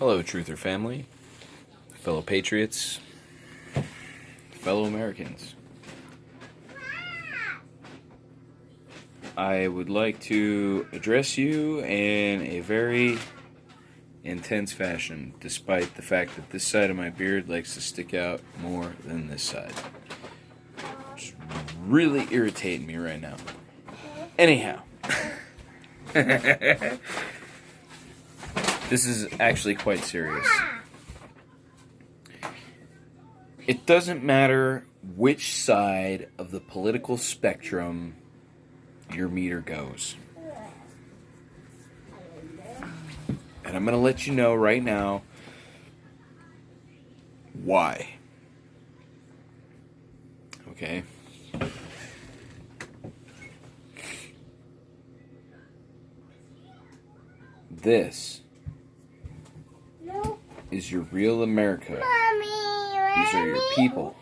Hello, Truther family, fellow patriots, fellow Americans. I would like to address you in a very intense fashion, despite the fact that this side of my beard likes to stick out more than this side. It's really irritating me right now. Anyhow. This is actually quite serious. It doesn't matter which side of the political spectrum your meter goes. And I'm going to let you know right now why. Okay? This is your real America. These are your people.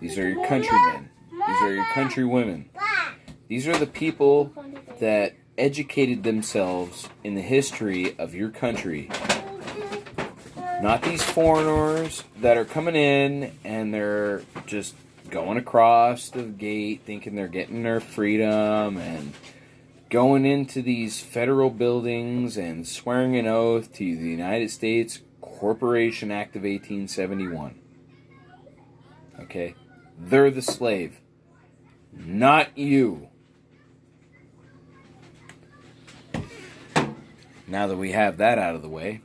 These are your countrymen. These are your countrywomen. These are the people that educated themselves in the history of your country. Not these foreigners that are coming in and they're just going across the gate thinking they're getting their freedom and going into these federal buildings and swearing an oath to the United States Corporation Act of 1871. Okay? They're the slave. Not you. Now that we have that out of the way,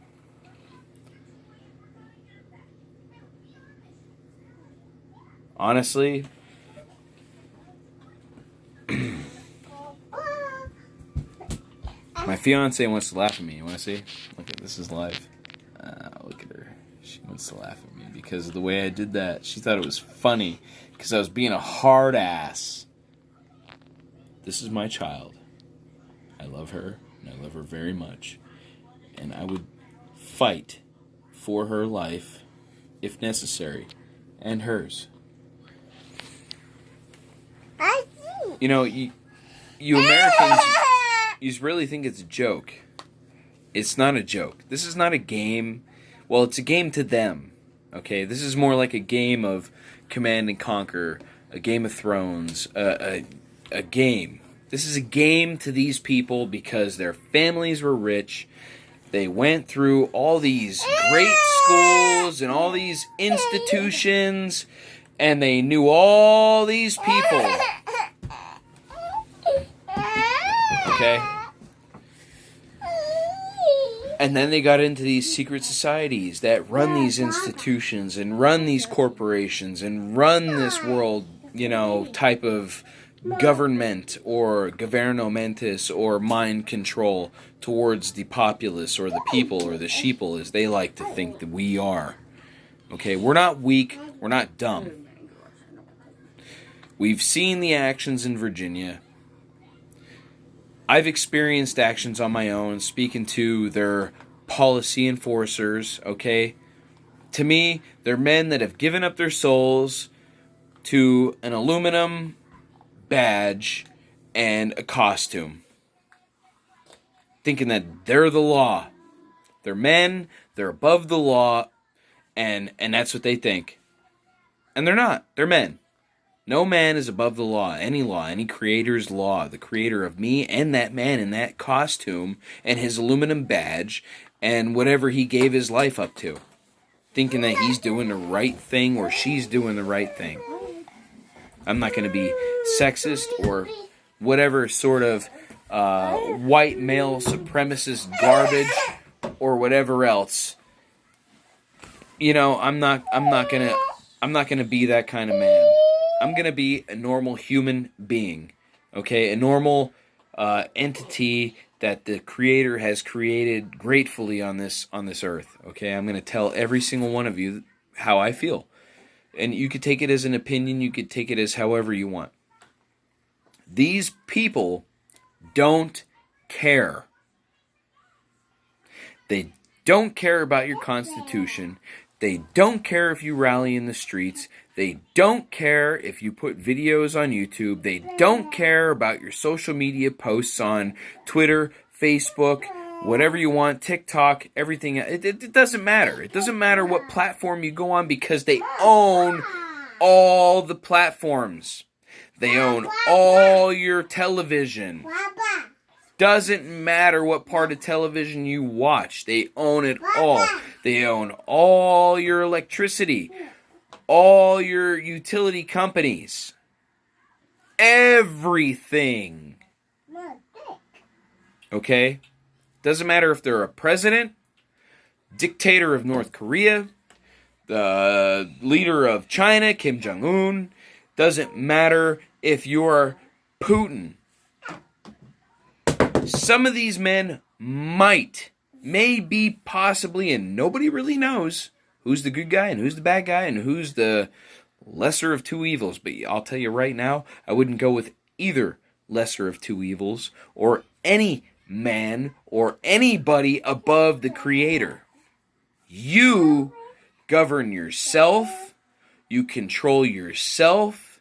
honestly, my fiance wants to laugh at me. You want to see? Look at this is live. Look at her. She wants to laugh at me because of the way I did that. She thought it was funny because I was being a hard ass. This is my child. I love her, and I love her very much. And I would fight for her life, if necessary, and hers. You know, you Americans, you really think it's a joke. It's not a joke. This is not a game. Well, it's a game to them, okay? This is more like a game of Command and Conquer, a Game of Thrones, a game. This is a game to these people because their families were rich. They went through all these great schools and all these institutions, and they knew all these people. Okay? And then they got into these secret societies that run these institutions and run these corporations and run this world, type of government or governamentis or mind control towards the populace or the people or the sheeple as they like to think that we are. Okay, we're not weak, we're not dumb. We've seen the actions in Virginia. I've experienced actions on my own, speaking to their policy enforcers, okay? To me, they're men that have given up their souls to an aluminum badge and a costume, thinking that they're the law. They're men, they're above the law, and that's what they think. And they're not. They're men. No man is above the law, any creator's law, the creator of me and that man in that costume and his aluminum badge and whatever he gave his life up to, thinking that he's doing the right thing or she's doing the right thing. I'm not going to be sexist or whatever sort of white male supremacist garbage or whatever else. I'm not gonna be that kind of man. I'm going to be a normal human being, okay? A normal entity that the Creator has created gratefully on this earth, okay? I'm going to tell every single one of you how I feel. And you could take it as an opinion, you could take it as however you want. These people don't care. They don't care about your Constitution. They don't care if you rally in the streets. They don't care if you put videos on YouTube. They don't care about your social media posts on Twitter, Facebook, whatever you want, TikTok, everything. It doesn't matter. It doesn't matter what platform you go on because they own all the platforms. They own all your television. Doesn't matter what part of television you watch. They own it all. They own all your electricity, all your utility companies, everything. Okay? Doesn't matter if they're a president, dictator of North Korea, the leader of China, Kim Jong-un. Doesn't matter if you're Putin. Some of these men maybe, possibly, and nobody really knows who's the good guy and who's the bad guy and who's the lesser of two evils. But I'll tell you right now, I wouldn't go with either lesser of two evils or any man or anybody above the Creator. You govern yourself, you control yourself,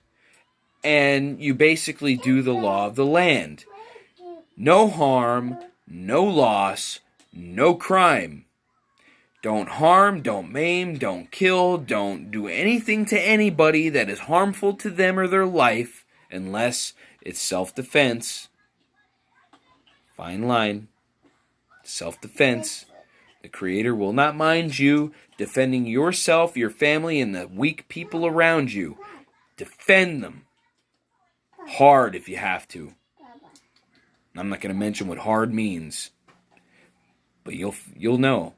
and you basically do the law of the land. No harm, no loss, no crime. Don't harm, don't maim, don't kill, don't do anything to anybody that is harmful to them or their life unless it's self-defense. Fine line. Self-defense. The Creator will not mind you defending yourself, your family, and the weak people around you. Defend them. Hard if you have to. I'm not going to mention what hard means, but you'll know.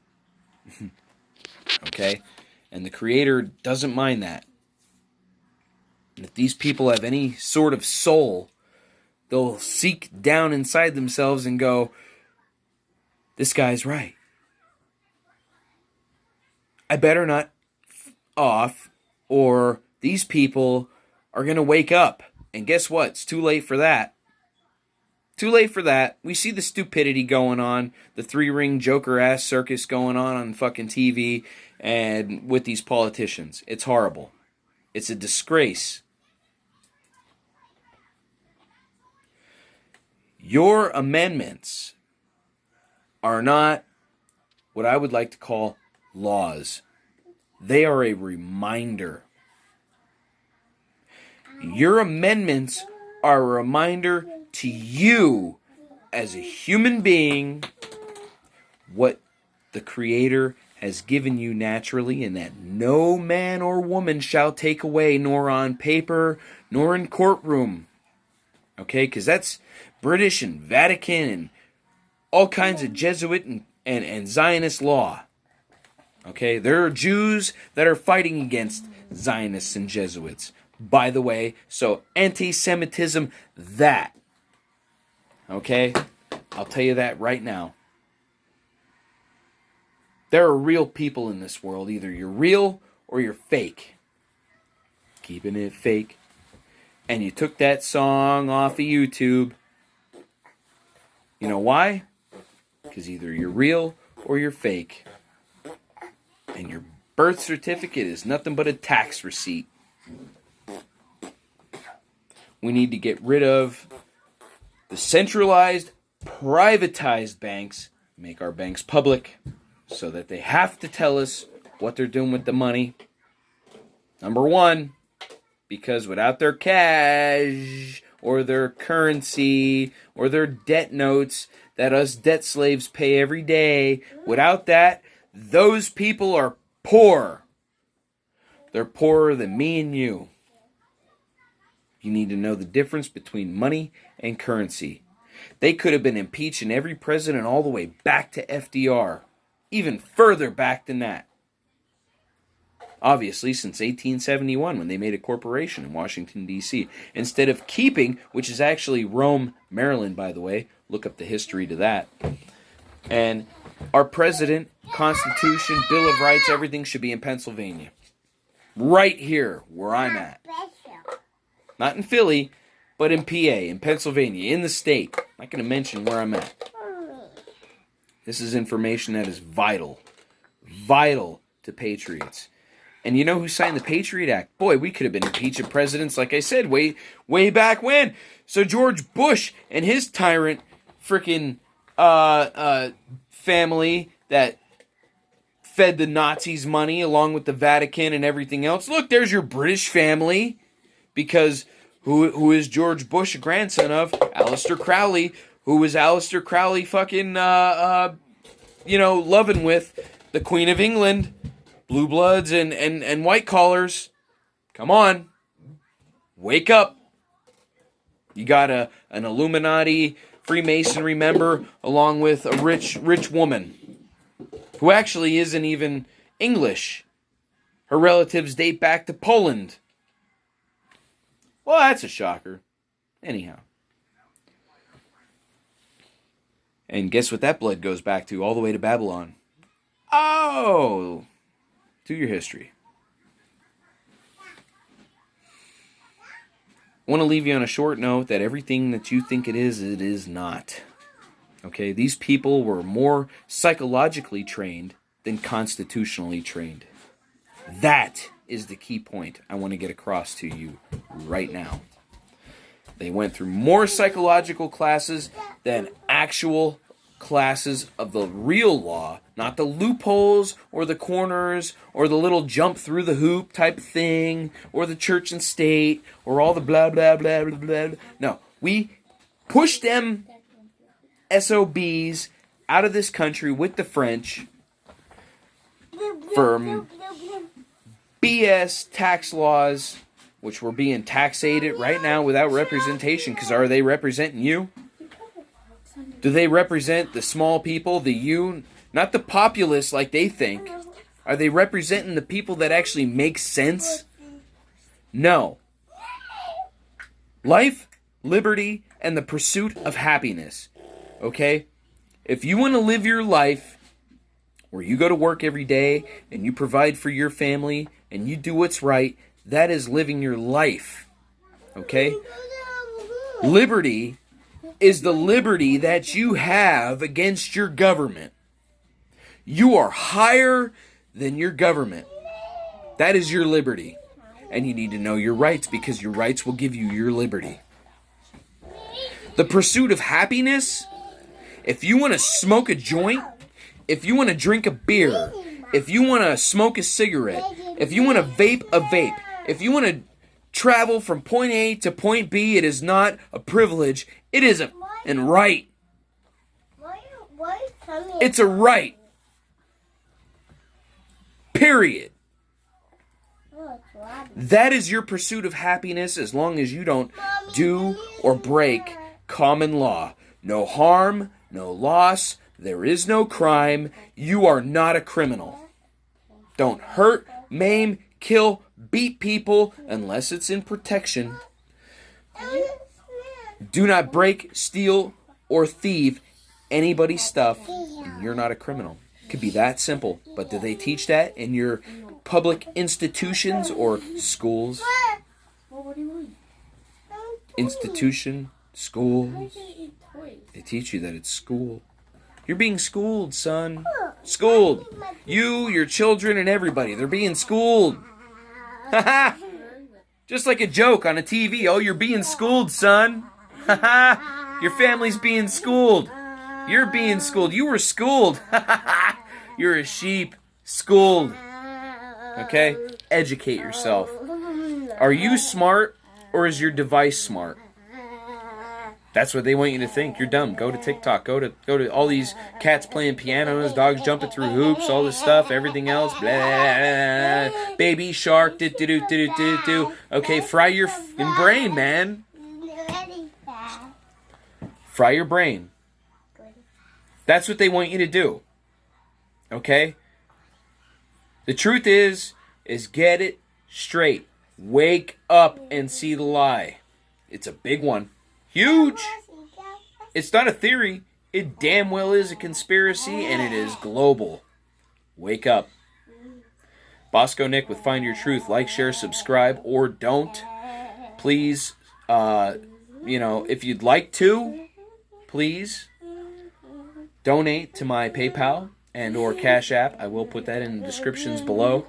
Okay? And the Creator doesn't mind that. And if these people have any sort of soul, they'll seek down inside themselves and go, this guy's right. I better not off, or these people are going to wake up. And guess what? It's too late for that. Too late for that. We see the stupidity going on, the three-ring Joker-ass circus going on fucking TV and with these politicians. It's horrible. It's a disgrace. Your amendments are not what I would like to call laws. They are a reminder. Your amendments are a reminder to you as a human being what the Creator has given you naturally, and that no man or woman shall take away, nor on paper, nor in courtroom. Okay, because that's British and Vatican and all kinds of Jesuit and Zionist law. Okay, there are Jews that are fighting against Zionists and Jesuits, by the way, so anti-Semitism, that. Okay, I'll tell you that right now. There are real people in this world. Either you're real or you're fake. Keeping it fake. And you took that song off of YouTube. You know why? Because either you're real or you're fake. And your birth certificate is nothing but a tax receipt. We need to get rid of the centralized, privatized banks, make our banks public so that they have to tell us what they're doing with the money. Number one, because without their cash or their currency or their debt notes that us debt slaves pay every day, without that, those people are poor. They're poorer than me and you. You need to know the difference between money and currency. They could have been impeaching every president all the way back to FDR. Even further back than that. Obviously, since 1871, when they made a corporation in Washington, D.C. Instead of keeping, which is actually Rome, Maryland, by the way. Look up the history to that. And our president, Constitution, Bill of Rights, everything should be in Pennsylvania. Right here, where I'm at. Not in Philly, but in PA, in Pennsylvania, in the state. I'm not going to mention where I'm at. This is information that is vital. Vital to patriots. And you know who signed the Patriot Act? Boy, we could have been impeaching presidents, like I said, way back when. So George Bush and his tyrant freaking family that fed the Nazis money along with the Vatican and everything else. Look, there's your British family, because who is George Bush a grandson of? Aleister Crowley. Who was Aleister Crowley fucking, loving with? The Queen of England. Blue bloods and white collars. Come on. Wake up. You got an Illuminati Freemasonry member along with a rich woman who actually isn't even English. Her relatives date back to Poland. Well, that's a shocker. Anyhow. And guess what that blood goes back to? All the way to Babylon. Oh! To your history. I want to leave you on a short note that everything that you think it is not. Okay? These people were more psychologically trained than constitutionally trained. That is the key point I want to get across to you right now. They went through more psychological classes than actual classes of the real law, not the loopholes or the corners or the little jump through the hoop type thing or the church and state or all the blah, blah, blah, blah, blah. No, we pushed them SOBs out of this country with the French for BS tax laws, which were being taxated right now without representation. Because are they representing you? Do they represent the small people, the you, not the populace like they think? Are they representing the people that actually make sense? No. Life, liberty, and the pursuit of happiness. Okay? If you want to live your life where you go to work every day and you provide for your family and you do what's right, that is living your life. Okay? Liberty is the liberty that you have against your government. You are higher than your government. That is your liberty. And you need to know your rights, because your rights will give you your liberty. The pursuit of happiness, if you want to smoke a joint, if you want to drink a beer, if you want to smoke a cigarette, if you want to vape a vape, if you want to travel from point A to point B, it is not a privilege. It is a right. It's a right. Period. That is your pursuit of happiness, as long as you don't do or break common law. No harm, no loss, there is no crime. You are not a criminal. Don't hurt, maim, kill, beat people unless it's in protection. Do not break, steal, or thieve anybody's stuff, and you're not a criminal. It could be that simple. But do they teach that in your public institutions or schools? Institution, schools. They teach you that it's school. You're being schooled, son. Schooled. You, your children, and everybody. They're being schooled. Just like a joke on a TV. Oh, you're being schooled, son. Your family's being schooled. You're being schooled. You were schooled. You're a sheep. Schooled. Okay? Educate yourself. Are you smart, or is your device smart? That's what they want you to think. You're dumb. Go to TikTok. Go to all these cats playing pianos, dogs jumping through hoops, all this stuff, everything else. Blah, baby shark. Do. Okay, fry your brain, man. Fry your brain. That's what they want you to do. Okay? The truth is get it straight. Wake up and see the lie. It's a big one. Huge. It's not a theory. It damn well is a conspiracy, and it is global. Wake up. Bosco Nick with Find Your Truth. Like, share, subscribe, or don't. Please, if you'd like to, please donate to my PayPal and or Cash App. I will put that in the descriptions below.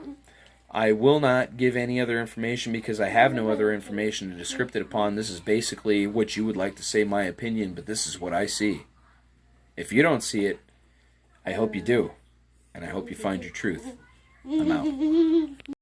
I will not give any other information because I have no other information to descript it upon. This is basically what you would like to say, my opinion, but this is what I see. If you don't see it, I hope you do. And I hope you find your truth. I'm out.